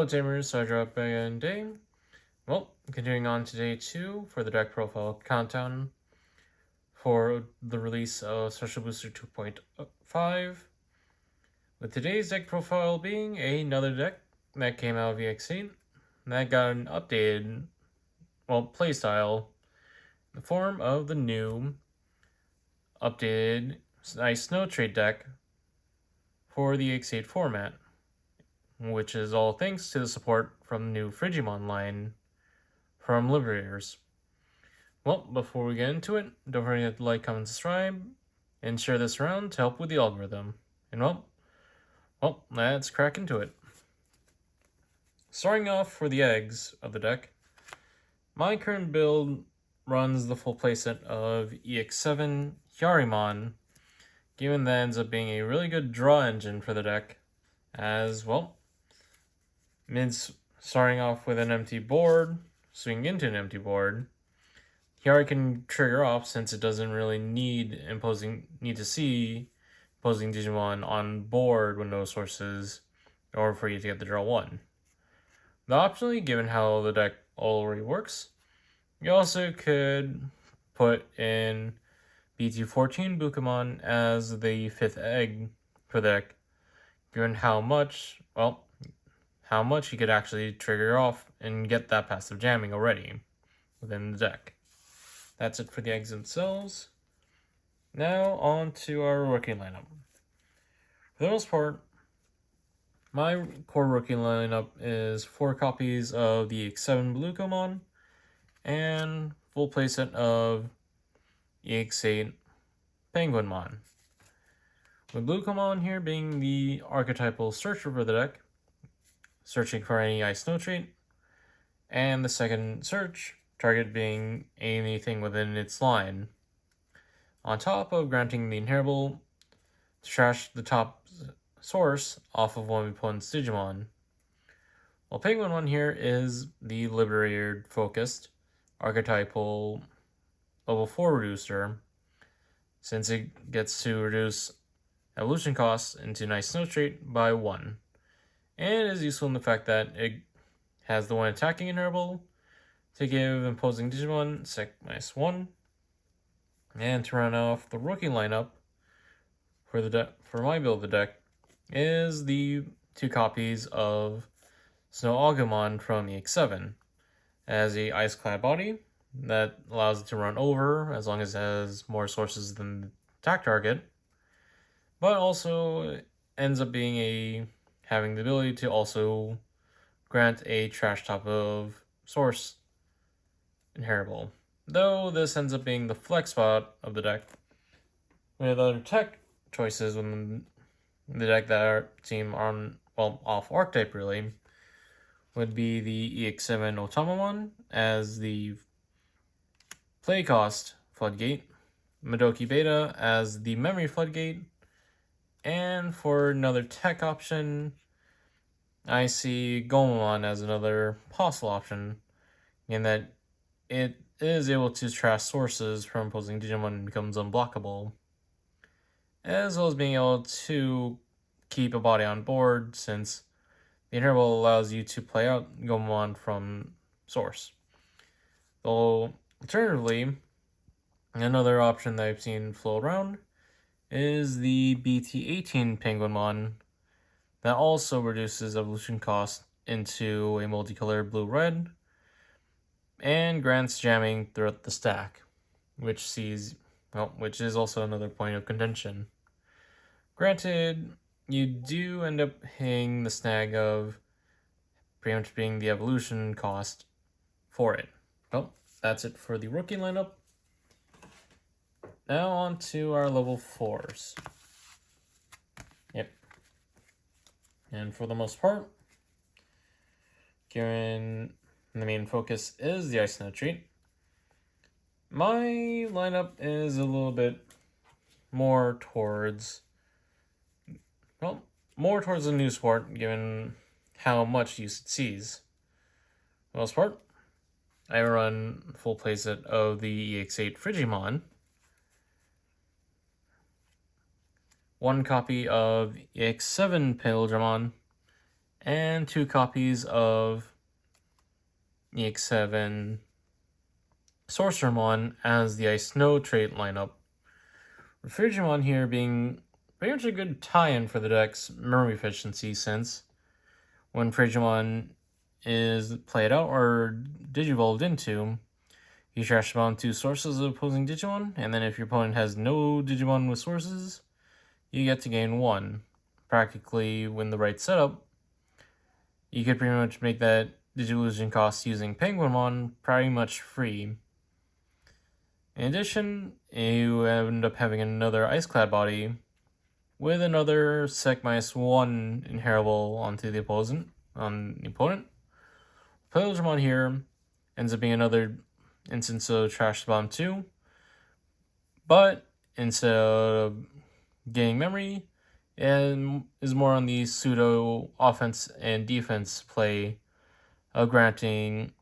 Hello Tamers, so I dropped back in day. Well, continuing on to day 2 for the deck profile countdown for the release of Special Booster 2.5. With today's deck profile being another deck that came out of Ex8 that got an updated, playstyle in the form of the new updated Ice Snow Trade deck for the Ex8 format, which is all thanks to the support from the new Frigimin line from Liberators. Well, before we get into it, don't forget to like, comment, subscribe, and share this around to help with the algorithm. And well, let's crack into it. Starting off for the eggs of the deck, my current build runs the full playset of Ex8 Yarimon, given that ends up being a really good draw engine for the deck, as well, starting off with an empty board, swinging into an empty board, Yari can trigger off since it doesn't really need to see opposing Digimon on board with no sources in order for you to get the draw 1. The optionally, given how the deck already works, you also could put in BT14 Balucomon as the 5th egg for the deck, given how much you could actually trigger off and get that passive jamming already within the deck. That's it for the eggs themselves. Now on to our rookie lineup. For the most part, my core rookie lineup is 4 copies of the Ex8 Balucomon and full playset of Ex8 Penguinmon. With Balucomon here being the archetypal searcher for the deck, searching for any ice snow trait, and the second search target being anything within its line, on top of granting the inheritable to trash the top source off of one of the opponent's Digimon. While Penguinmon here is the Liberator focused archetypal level 4 reducer, since it gets to reduce evolution costs into nice snow trait by 1, and is useful in the fact that it has the one attacking inheritable to give opposing Digimon sec -1, and to run off the rookie lineup for my build of the deck is the 2 copies of Snow Agumon from Ex8 as a ice clad body that allows it to run over as long as it has more sources than the attack target, but also ends up being having the ability to also grant a trash top of source inheritable, though this ends up being the flex spot of the deck, with other tech choices within the deck that seem off archetype really, would be the Ex8 Otamamon as the play cost floodgate, Madoki Beta as the memory floodgate, and for another tech option, I see Gomamon as another possible option, in that it is able to trash sources from opposing Digimon and becomes unblockable, as well as being able to keep a body on board since the inheritable allows you to play out Gomamon from source. Though, alternatively, another option that I've seen float around is the BT18 Penguinmon that also reduces evolution cost into a multicolored blue-red and grants jamming throughout the stack, which is also another point of contention. Granted, you do end up hitting the snag of pretty much being the evolution cost for it. Well, that's it for the rookie lineup. Now on to our level 4s. Yep. And for the most part, given the main focus is the Ice Snow Treat, my lineup is a little bit more towards the new sport, given how much use it sees. For the most part, I run full playset of the Ex8 Frigimon, 1 copy of Ex8 Pilgrimon, and 2 copies of Ex8 Sorcerermon as the Ice Snow trait lineup. Frigimon here being pretty much a good tie-in for the deck's memory efficiency, since when Frigimon is played out or digivolved into, you trash spawn 2 sources of opposing Digimon, and then if your opponent has no Digimon with sources, you get to gain 1. Practically, when the right setup, you could pretty much make that Digivolution cost using Penguinmon pretty much free. In addition, you end up having another Ice-Clad body with another Sec-1 inheritable onto the opponent. Pilgrimon here ends up being another instance of Trash Spawn 2, but instead of gaining memory, it is more on the pseudo offense and defense play of granting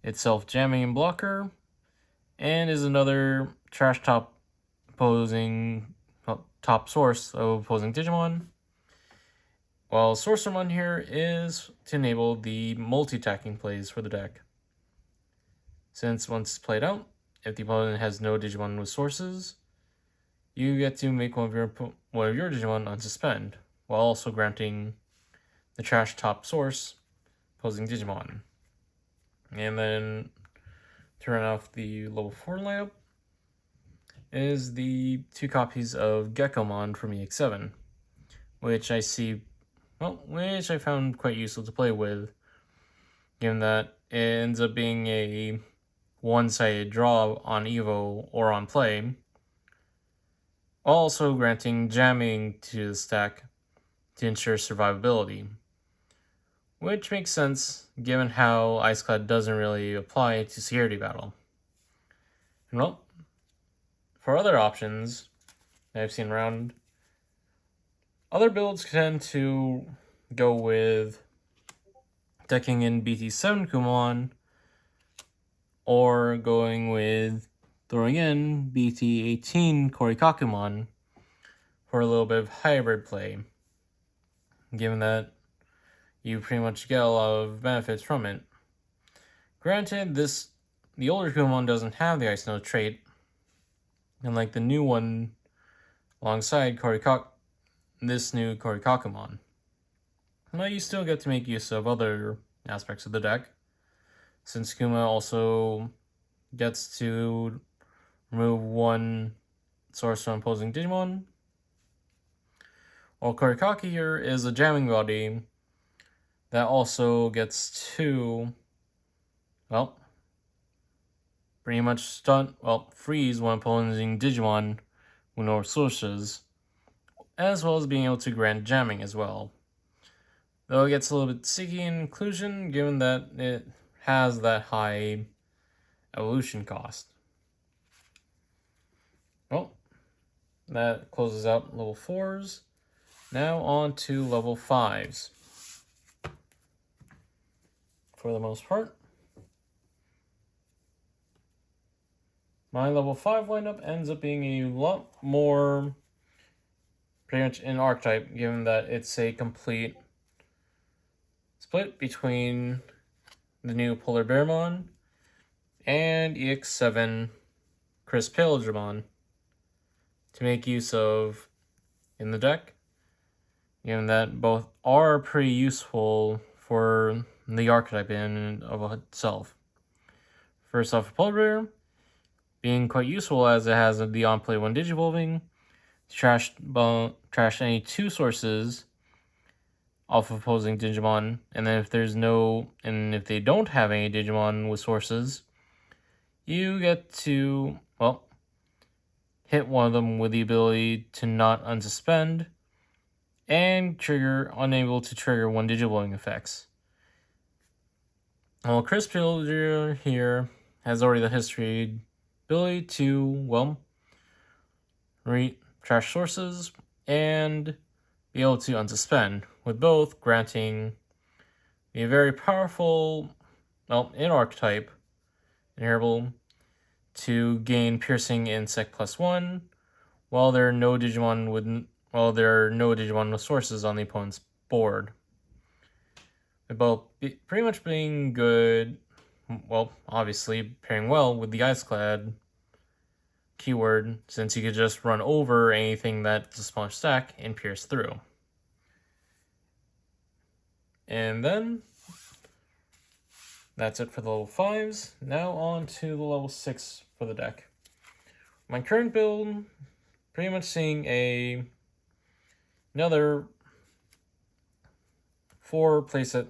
itself jamming and blocker, and is another trash top source of opposing Digimon. While Sorcerermon here is to enable the multi-attacking plays for the deck. Since once played out, if the opponent has no Digimon with sources, you get to make one of your Digimon unsuspend, while also granting the trash top source opposing Digimon. And then to run off the level 4 lineup is the 2 copies of Geckomon from Ex8, which I found quite useful to play with, given that it ends up being a one-sided draw on Evo or on play, also granting jamming to the stack to ensure survivability, which makes sense given how Ice-Clad doesn't really apply to security battle. And well, for other options that I've seen around, other builds tend to go with decking in BT7 Kumon, or going with throwing in BT18 Korikakumon for a little bit of hybrid play, given that you pretty much get a lot of benefits from it. Granted, the older Kumon doesn't have the Ice Snow trait, and like the new one alongside this new Korikakumon. But you still get to make use of other aspects of the deck, since Kuma also gets to remove 1 source from opposing Digimon. While Korikaki here is a jamming body that also gets to, well, pretty much freeze when opposing Digimon with no sources, as well as being able to grant jamming as well. Though it gets a little bit sticky in inclusion, given that it has that high evolution cost. Well, that closes out level 4s. Now on to level 5s. For the most part, my level 5 lineup ends up being a lot more pretty much in archetype, given that it's a complete split between the new Polar Bearmon and Ex8 Crisp Pilgrimon to make use of in the deck, given that both are pretty useful for the archetype in and of itself. First off, Polar Bear being quite useful as it has the on-play 1 Digivolving to trash any 2 sources off of opposing Digimon, and then if they don't have any Digimon with sources, you get to, hit one of them with the ability to not unsuspend, and unable to trigger 1 Digivolving effects. Well, Crisp Pillager here has already the history ability to, trash sources and be able to unsuspend, with both granting a very powerful, in archetype, inheritable to gain piercing in Sec +1, while there are no Digimon with sources on the opponent's board. They're both pretty much being good. Well, obviously pairing well with the Iceclad keyword, since you could just run over anything that's a smaller stack and pierce through. And then that's it for the level 5s. Now on to the level 6 for the deck. My current build, pretty much seeing another playset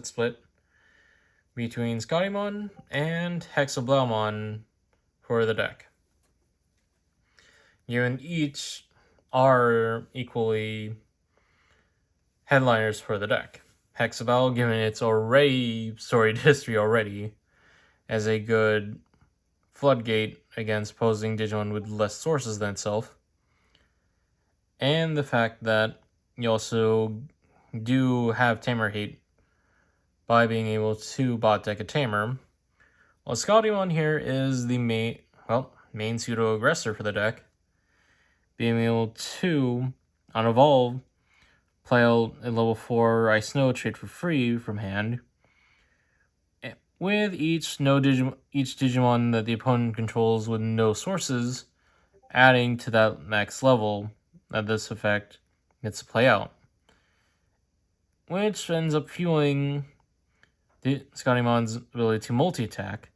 split between Scottymon and Hexablaumon for the deck. You and each are equally headliners for the deck. Hexabell, given its already storied history already, as a good floodgate against opposing Digimon with less sources than itself. And the fact that you also do have Tamer hate by being able to bot deck a Tamer. While Scottymon here is the main pseudo-aggressor for the deck, being able to, on Evolve, play out a level 4 Ice Snow trade for free from hand, with each Digimon that the opponent controls with no sources, adding to that max level that this effect gets to play out. Which ends up fueling Scottymon's ability to multi-attack,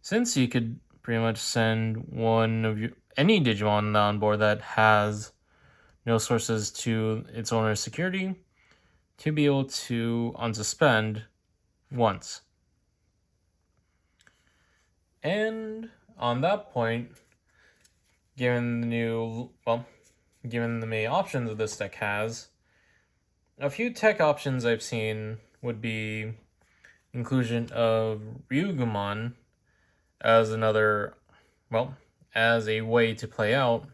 since you could pretty much send any Digimon on board that has no sources to its owner's security to be able to unsuspend once. And on that point, given the many options that this deck has, a few tech options I've seen would be inclusion of Ryugumon as as a way to play out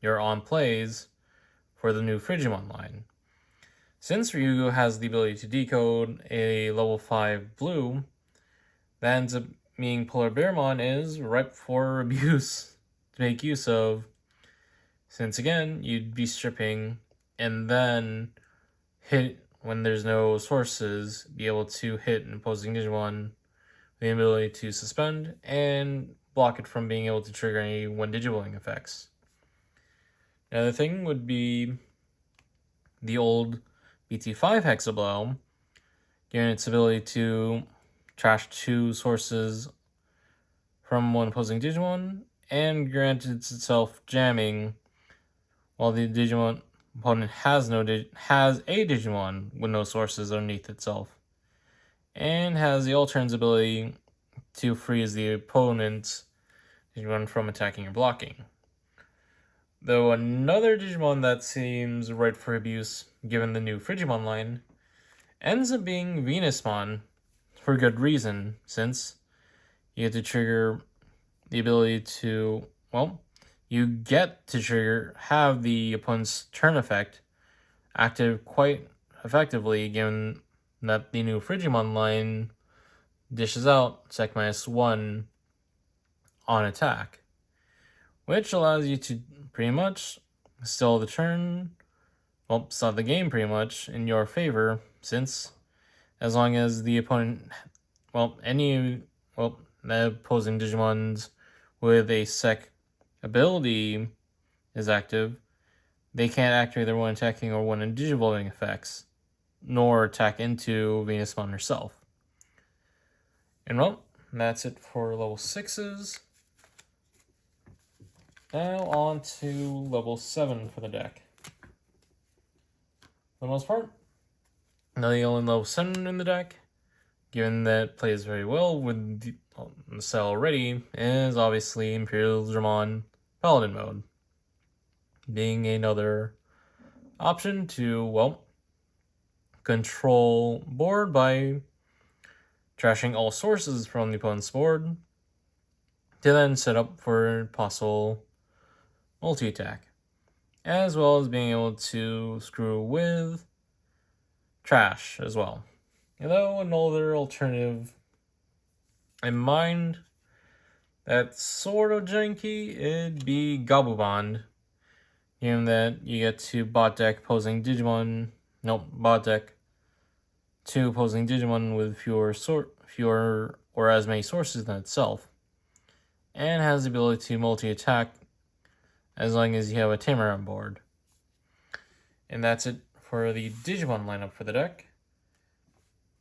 your on plays for the new Frigimon line. Since Ryugu has the ability to decode a level 5 blue, that ends up meaning Polar Bearmon is ripe for abuse to make use of, since again, you'd be stripping and then hit when there's no sources, be able to hit an opposing Digimon with the ability to suspend and block it from being able to trigger any one Digivolting effects. Another thing would be the old BT5 Hexablow, given its ability to trash 2 sources from one opposing Digimon, and granted itself jamming while the Digimon opponent has a Digimon with no sources underneath itself, and has the alternate ability to freeze the opponent's Digimon from attacking or blocking. Though another Digimon that seems ripe for abuse, given the new Frigimon line, ends up being Venusmon, for good reason, since you get to trigger the ability to, have the opponent's turn effect active quite effectively, given that the new Frigimon line dishes out sec -1 on attack, which allows you to pretty much stall the turn, stop the game pretty much in your favor, since as long as the opponent, the opposing Digimons with a sec ability is active, they can't activate their one attacking or one Digivolting effects, nor attack into Venusmon herself. And that's it for level 6s. Now on to level 7 for the deck. For the most part, the only level 7 in the deck, given that it plays very well with the cell already, is obviously Imperial Dramon Paladin mode, being another option to, control board by trashing all sources from the opponent's board, to then set up for possible multi-attack, as well as being able to screw with trash as well. Although another alternative in mind that's sort of janky, it'd be Gabubond, given that you get to bot deck 2 opposing Digimon with fewer or as many sources than itself, and has the ability to multi-attack as long as you have a tamer on board. And that's it for the Digimon lineup for the deck.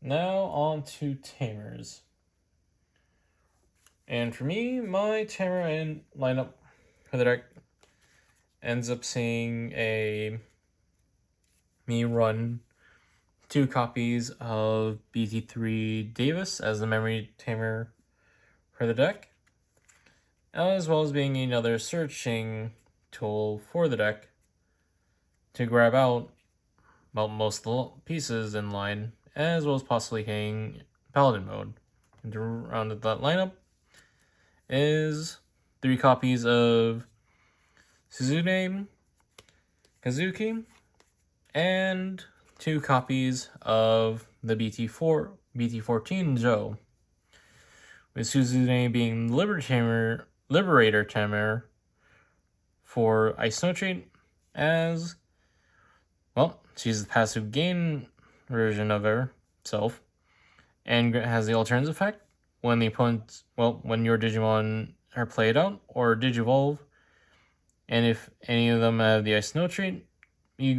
Now on to tamers. And for me, my tamer lineup for the deck ends up seeing me run 2 copies of BT3 Davis as the memory tamer for the deck, as well as being another searching tool for the deck to grab out most of the pieces in line, as well as possibly hitting Paladin mode. And to round out that lineup is 3 copies of Suzune, Kazuki, and 2 copies of the BT14 Joe, with Suzune being Liberator Tamer for Ice Nitrate, as well, she's the passive gain version of herself, and has the alternative effect when the opponent, when your Digimon are played out or Digivolve, and if any of them have the Ice Nitrate,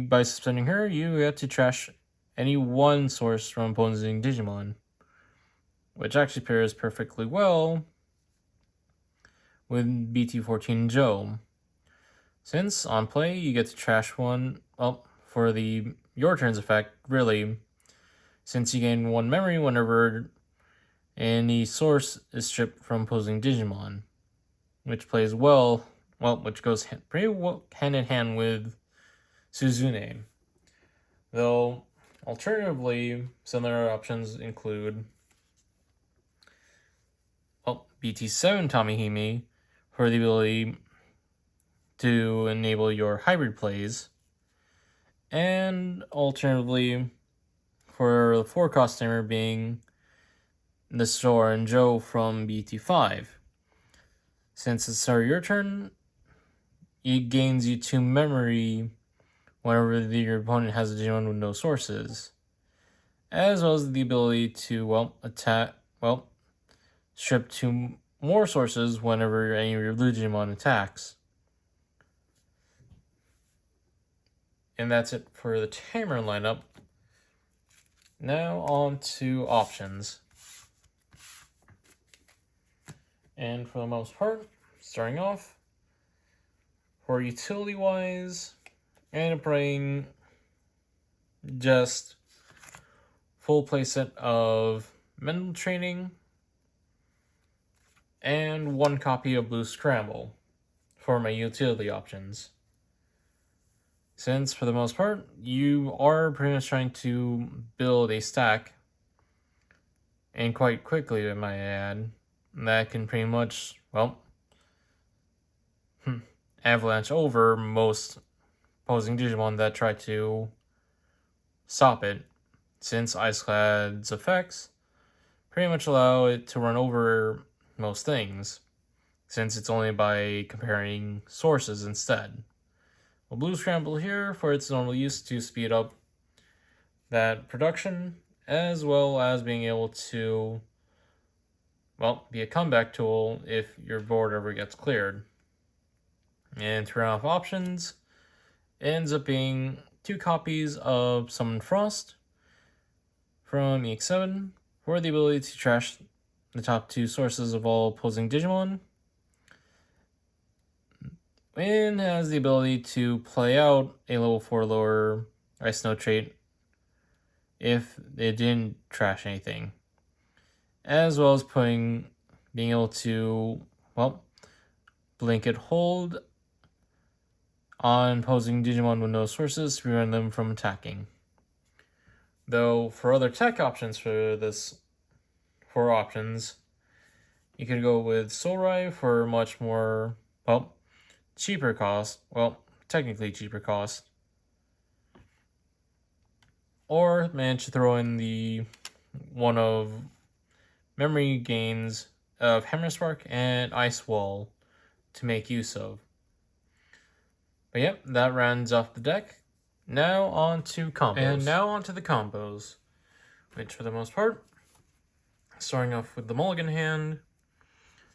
by suspending her, you get to trash any one source from opposing Digimon, which actually pairs perfectly well with BT14 Joe. Since on play, you get to trash one, for the your turn's effect, really, since you gain 1 memory whenever any source is stripped from opposing Digimon, which plays which goes pretty well hand in hand with Suzune. Though, alternatively, some other options include BT7 Tomihime for the ability to enable your hybrid plays, and alternatively for the 4-cost tamer being the Sora and Joe from BT5. Since it's start of your turn, it gains you 2 memory whenever your opponent has a Digimon with no sources, as well as the ability to, strip 2 more sources whenever any of your blue Digimon attacks. And that's it for the tamer lineup. Now on to options. And for the most part, starting off, for utility-wise, I end up writing just full playset of Mental Training and 1 copy of Blue Scramble for my utility options. Since, for the most part, you are pretty much trying to build a stack, and quite quickly, I might add, that can pretty much, avalanche over most opposing Digimon that try to stop it, since Iceclad's effects pretty much allow it to run over most things, since it's only by comparing sources instead. Well, Blue Scramble here for its normal use to speed up that production, as well as being able to, be a comeback tool if your board ever gets cleared. And to run off options, it ends up being 2 copies of Summon Frost from Ex8 for the ability to trash the top 2 sources of all opposing Digimon, and has the ability to play out a level 4 lower Ice Nitrate if it didn't trash anything, as well as being able to, blanket hold on opposing Digimon with no sources to prevent them from attacking. Though for other tech options for this 4 options, you could go with Solrai for much more, cheaper cost, technically cheaper cost, or manage to throw in the one of memory gains of Hammer Spark and Ice Wall to make use of. But yep, that rounds off the deck. Now on to combos. And now on to the combos. which for the most part, starting off with the mulligan hand,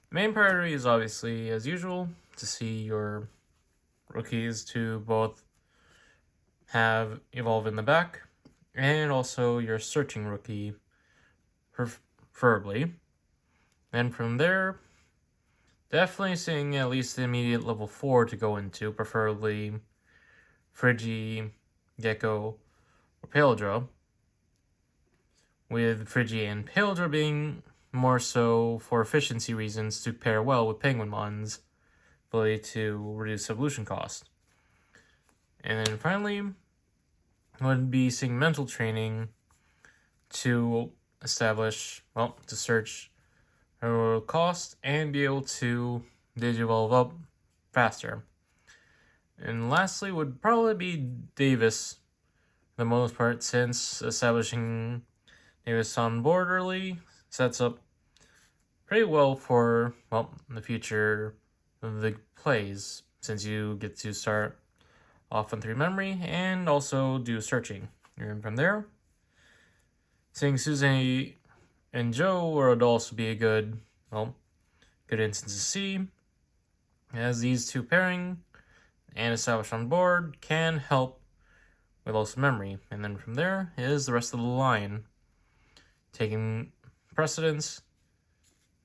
the main priority is obviously, as usual, to see your rookies to both have evolve in the back, and also your searching rookie, preferably. And from there, definitely seeing at least the immediate level 4 to go into, preferably Frigi, Gecko, or Paildra, with Frigi and Paildra being more so for efficiency reasons to pair well with Penguinmon's ability to reduce evolution cost. And then finally, would be seeing mental training to establish, well, to search her cost and be able to digivolve up faster. And lastly would probably be Davis, for the most part, since establishing Davis on board early sets up pretty well for, well, the future of the plays, since you get to start off on 3 memory and also do searching. And from there, seeing Susie and Joe would also be a good instance to see, as these two pairing and established on board can help with also memory. And then from there is the rest of the line, taking precedence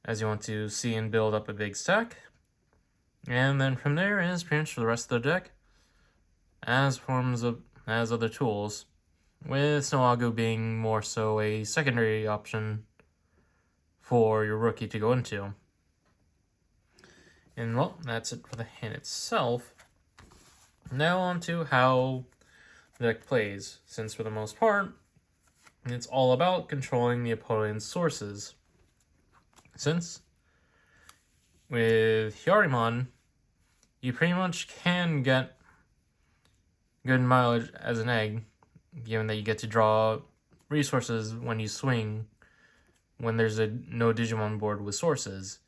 as you want to see and build up a big stack. And then from there is pretty much for the rest of the deck as other tools, with Snowago being more so a secondary option for your rookie to go into. And well, that's it for the hand itself. Now on to how the deck plays, since for the most part, it's all about controlling the opponent's sources. Since with Hyarimon, you pretty much can get good mileage as an egg, given that you get to draw resources when you swing when there's no Digimon board with sources,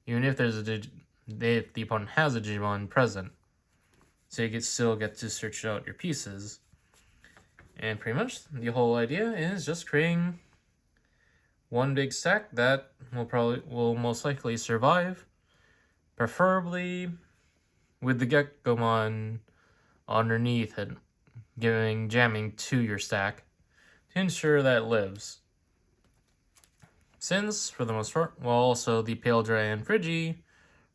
even if there's if the opponent has a Digimon present. So you still get to search out your pieces. And pretty much the whole idea is just creating one big stack that will most likely survive, preferably with the Geckomon underneath it, jamming to your stack to ensure that it lives. Since, for the most part, well, also the Paildra and Frigi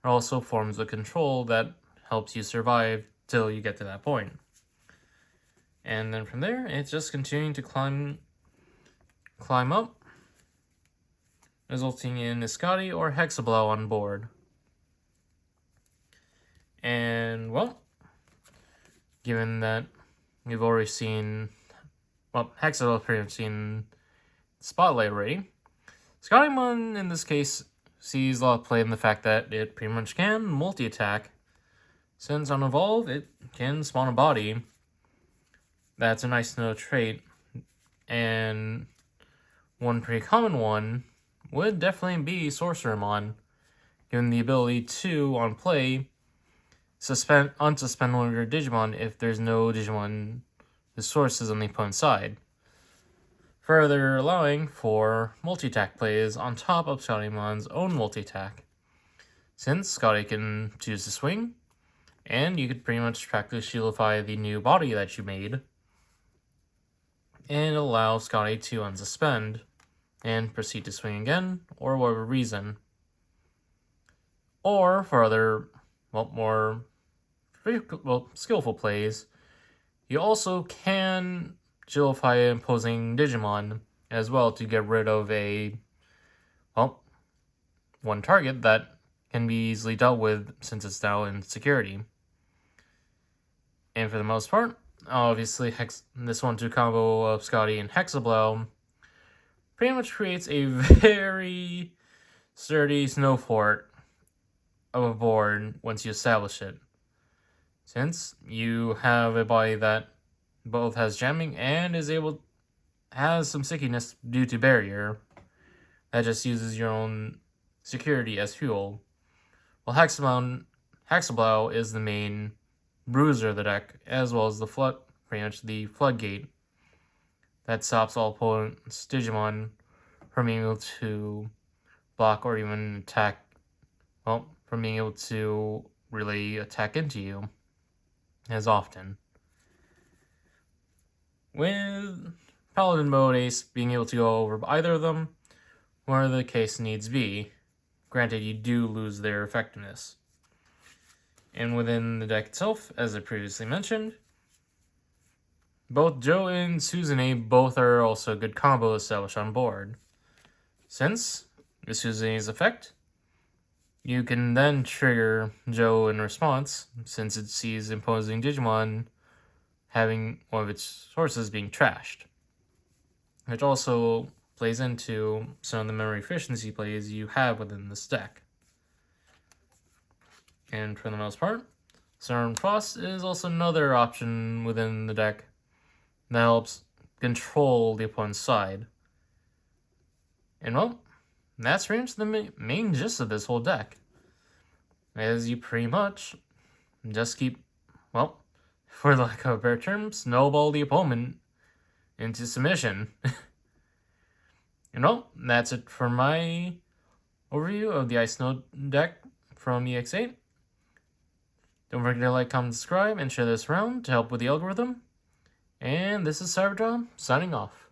are also forms of control that helps you survive till you get to that point. And then from there, it's just continuing to climb up, resulting in Escati or Hexablow on board. And, well, given that we've already seen, well, Hexablow pretty much seen Spotlight already, Scottymon in this case sees a lot of play in the fact that it pretty much can multi-attack, since on Evolve it can spawn a body. That's a nice to know trait, and one pretty common one would definitely be Sorcerermon, given the ability to, on play, unsuspend one of your Digimon if there's no Digimon with sources on the opponent's side, further allowing for multi-attack plays on top of Scottymon's own multi-attack, since Scotty can choose to swing, and you could pretty much practically shieldify the new body that you made, and allow Scotty to unsuspend and proceed to swing again, or whatever reason. Or for other, more skillful plays, you also can shieldify imposing Digimon as well to get rid of one target that can be easily dealt with since it's now in security. And for the most part, obviously, this 1-2 combo of Scotty and Hexablow pretty much creates a very sturdy snow fort of a board once you establish it. Since you have a body that both has jamming and has some stickiness due to barrier, that just uses your own security as fuel. While Hexablow is the main bruiser of the deck, as well as pretty much the floodgate, that stops all opponents' Digimon from being able to block or even attack, well, from being able to really attack into you as often. With Paladin mode, Ace being able to go over either of them, whatever the case needs be. Granted, you do lose their effectiveness. And within the deck itself, as I previously mentioned, both Joe and Suzune both are also a good combo established on board. Since, with Suzune's effect, you can then trigger Joe in response, since it sees imposing Digimon having one of its sources being trashed. Which also plays into some of the memory efficiency plays you have within this deck. And for the most part, Southern Frost is also another option within the deck that helps control the opponent's side. And well, that's pretty much the main gist of this whole deck. As you pretty much just keep, well, for lack of a better term, snowball the opponent into submission. And well, that's it for my overview of the Ice Snow deck from Ex8. Don't forget to like, comment, subscribe, and share this around to help with the algorithm. And this is Cybertron signing off.